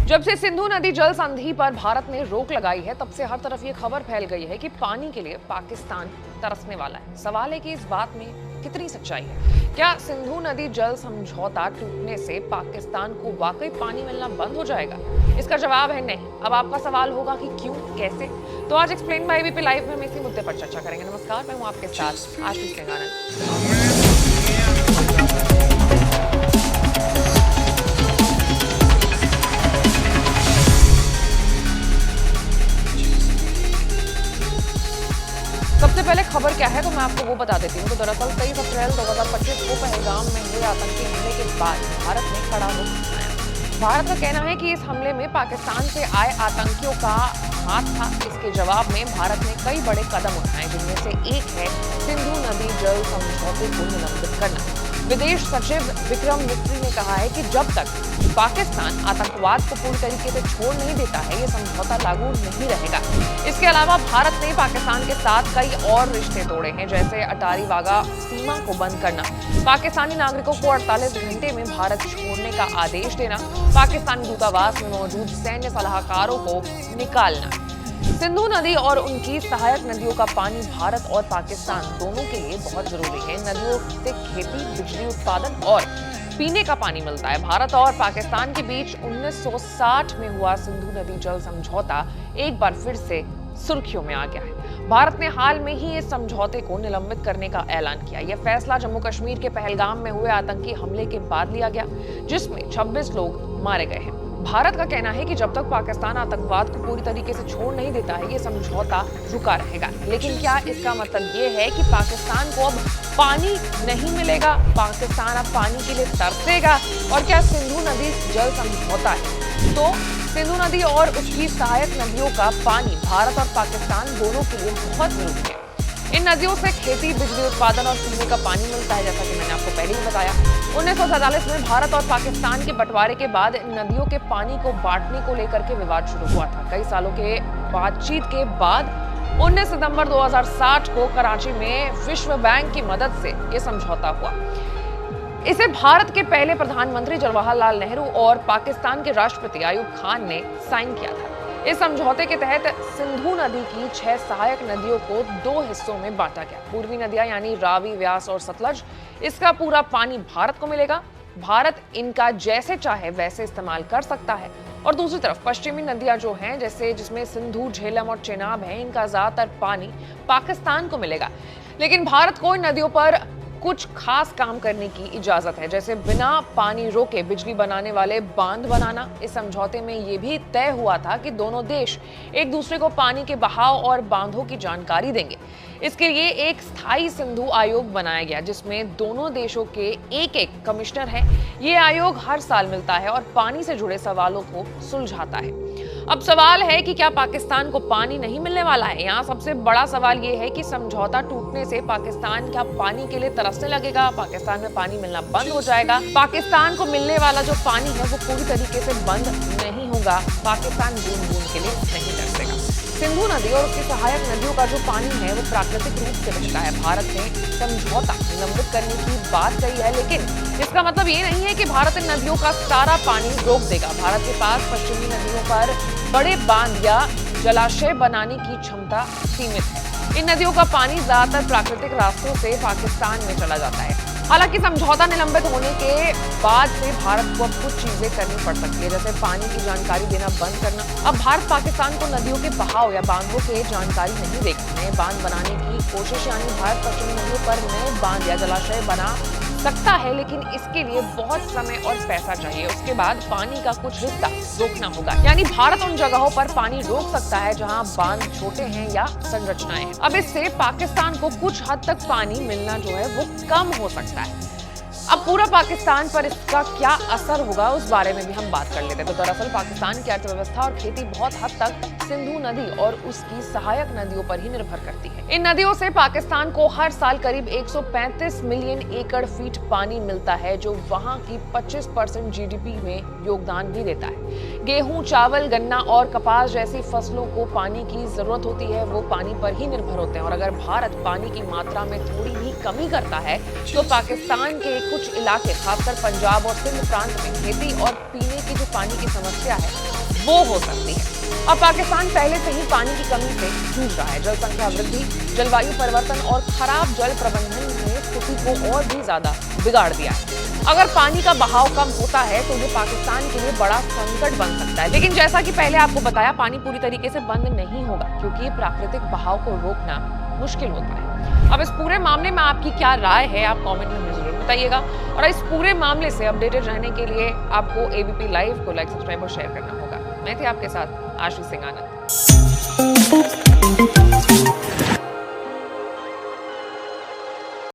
जब से सिंधु नदी जल संधि पर भारत ने रोक लगाई है, तब से हर तरफ ये खबर फैल गई है कि पानी के लिए पाकिस्तान तरसने वाला है। सवाल है कि इस बात में कितनी सच्चाई है। क्या सिंधु नदी जल समझौता टूटने से पाकिस्तान को वाकई पानी मिलना बंद हो जाएगा? इसका जवाब है नहीं। अब आपका सवाल होगा कि क्यों, कैसे? तो आज एक्सप्लेन बाय एबीपी लाइव में हम इसी मुद्दे पर चर्चा करेंगे। नमस्कार, मैं हूं आपके साथ आशीष सिंह आनंद। सबसे पहले खबर क्या है तो मैं आपको वो बता देती हूँ। तो दरअसल 23 अप्रैल 2025 को पहलगाम में हुए आतंकी हमले के बाद भारत ने कड़ा रुख अपनाया। भारत का कहना है कि इस हमले में पाकिस्तान से आए आतंकियों का हाथ था। इसके जवाब में भारत ने कई बड़े कदम उठाए, जिनमें से एक है सिंधु नदी जल समझौते को निलंबित करना। विदेश सचिव विक्रम मिस्री ने कहा है कि जब तक पाकिस्तान आतंकवाद को पूरी तरीके से छोड़ नहीं देता है, ये समझौता लागू नहीं रहेगा। इसके अलावा भारत ने पाकिस्तान के साथ कई और रिश्ते तोड़े हैं, जैसे अटारी वाघा सीमा को बंद करना, पाकिस्तानी नागरिकों को 48 घंटे में भारत छोड़ने का आदेश देना, पाकिस्तानी दूतावास में मौजूद सैन्य सलाहकारों को निकालना। सिंधु नदी और उनकी सहायक नदियों का पानी भारत और पाकिस्तान दोनों के लिए बहुत जरूरी है। नदियों से खेती, बिजली उत्पादन और पीने का पानी मिलता है। भारत और पाकिस्तान के बीच 1960 में हुआ सिंधु नदी जल समझौता एक बार फिर से सुर्खियों में आ गया है। भारत ने हाल में ही इस समझौते को निलंबित करने का ऐलान किया। यह फैसला जम्मू कश्मीर के पहलगाम में हुए आतंकी हमले के बाद लिया गया, जिसमें 26 लोग मारे गए हैं। भारत का कहना है कि जब तक पाकिस्तान आतंकवाद को पूरी तरीके से छोड़ नहीं देता है, ये समझौता रुका रहेगा। लेकिन क्या इसका मतलब ये है कि पाकिस्तान को अब पानी नहीं मिलेगा? पाकिस्तान अब पानी के लिए तरसेगा? और क्या सिंधु नदी जल समझौता है तो सिंधु नदी और उसकी सहायक नदियों का पानी भारत और पाकिस्तान दोनों के लिए बहुत जरूरी है। इन नदियों से खेती, बिजली उत्पादन और पीने का पानी मिलता है, जैसा कि मैंने आपको पहले ही बताया। 1947 में भारत और पाकिस्तान के बंटवारे के बाद इन नदियों के पानी को बांटने को लेकर के विवाद शुरू हुआ था। कई सालों के बातचीत के बाद 19 सितंबर 2060 को कराची में विश्व बैंक की मदद से यह समझौता हुआ। इसे भारत के पहले प्रधानमंत्री जवाहरलाल नेहरू और पाकिस्तान के राष्ट्रपति अयूब खान ने साइन किया था। इस समझौते के तहत सिंधु नदी की 6 सहायक नदियों को 2 हिस्सों में बांटा गया। पूर्वी नदियां यानी रावी, व्यास और सतलज, इसका पूरा पानी भारत को मिलेगा। भारत इनका जैसे चाहे वैसे इस्तेमाल कर सकता है। और दूसरी तरफ पश्चिमी नदियां जो हैं, जैसे जिसमें सिंधु, झेलम और चेनाब हैं, इनका ज्यादातर पानी पाकिस्तान को मिलेगा। लेकिन भारत को इन नदियों पर कुछ खास काम करने की इजाजत है, जैसे बिना पानी रोके बिजली बनाने वाले बांध बनाना। इस समझौते में यह भी तय हुआ था कि दोनों देश एक दूसरे को पानी के बहाव और बांधों की जानकारी देंगे। इसके लिए एक स्थायी सिंधु आयोग बनाया गया, जिसमें दोनों देशों के एक कमिश्नर हैं। ये आयोग हर साल मिलता है और पानी से जुड़े सवालों को सुलझाता है। अब सवाल है कि क्या पाकिस्तान को पानी नहीं मिलने वाला है? यहाँ सबसे बड़ा सवाल ये है कि समझौता टूटने से पाकिस्तान क्या पानी के लिए तरसने लगेगा? पाकिस्तान में पानी मिलना बंद हो जाएगा? पाकिस्तान को मिलने वाला जो पानी है वो पूरी तरीके से बंद नहीं होगा। पाकिस्तान बूंद बूंद के लिए नहीं तरसेगा। सिंधु नदी और उसकी सहायक नदियों का जो पानी है वो प्राकृतिक रूप से बचता है। भारत ने समझौता निलंबित करने की बात कही है, लेकिन इसका मतलब ये नहीं है कि भारत इन नदियों का सारा पानी रोक देगा। भारत के पास पश्चिमी नदियों पर बड़े बांध या जलाशय बनाने की क्षमता सीमित है। इन नदियों का पानी ज्यादातर प्राकृतिक रास्तों से पाकिस्तान में चला जाता है। हालांकि समझौता निलंबित होने के बाद से भारत को अब कुछ चीजें करनी पड़ सकती है, जैसे पानी की जानकारी देना बंद करना। अब भारत पाकिस्तान को नदियों के बहाव या बांधों की जानकारी नहीं देगा। नए बांध बनाने की कोशिश, यानी भारत पश्चिमी नदियों पर नए बांध या जलाशय बना सकता है, लेकिन इसके लिए बहुत समय और पैसा चाहिए। उसके बाद पानी का कुछ हिस्सा रोकना होगा, यानी भारत उन जगहों पर पानी रोक सकता है जहां बांध छोटे हैं या संरचनाएं हैं। अब इससे पाकिस्तान को कुछ हद तक पानी मिलना जो है वो कम हो सकता है। अब पूरा पाकिस्तान पर इसका क्या असर होगा, उस बारे में भी हम बात कर लेते हैं। तो दरअसल पाकिस्तान की अर्थव्यवस्था और खेती बहुत हद तक सिंधु नदी और उसकी सहायक नदियों पर ही निर्भर करती है। इन नदियों से पाकिस्तान को हर साल करीब 135 मिलियन एकड़ फीट पानी मिलता है, जो वहां की 25% जीडीपी में योगदान भी देता है। गेहूं, चावल, गन्ना और कपास जैसी फसलों को पानी की जरूरत होती है, वो पानी पर ही निर्भर होते हैं। और अगर भारत पानी की मात्रा में थोड़ी भी कमी करता है तो पाकिस्तान के कुछ इलाके, खासकर पंजाब और सिंध प्रांत में खेती और पीने की जो पानी की समस्या है वो हो सकती है। अब पाकिस्तान पहले से ही पानी की कमी से जूझ रहा है। जनसंख्या वृद्धि, जलवायु परिवर्तन और खराब जल प्रबंधन ने स्थिति को और भी ज्यादा बिगाड़ दिया है। अगर पानी का बहाव कम होता है तो ये पाकिस्तान के लिए बड़ा संकट बन सकता है। लेकिन जैसा कि पहले आपको बताया, पानी पूरी तरीके से बंद नहीं होगा क्योंकि प्राकृतिक बहाव को रोकना मुश्किल होता है। अब इस पूरे मामले में आपकी क्या राय है, आप कमेंट में जरूर बताइएगा। और इस पूरे मामले से अपडेटेड रहने के लिए आपको एबीपी लाइव को लाइक, सब्सक्राइब और शेयर करना होगा। मैं थी आपके साथ आशीष सिंह आनंद।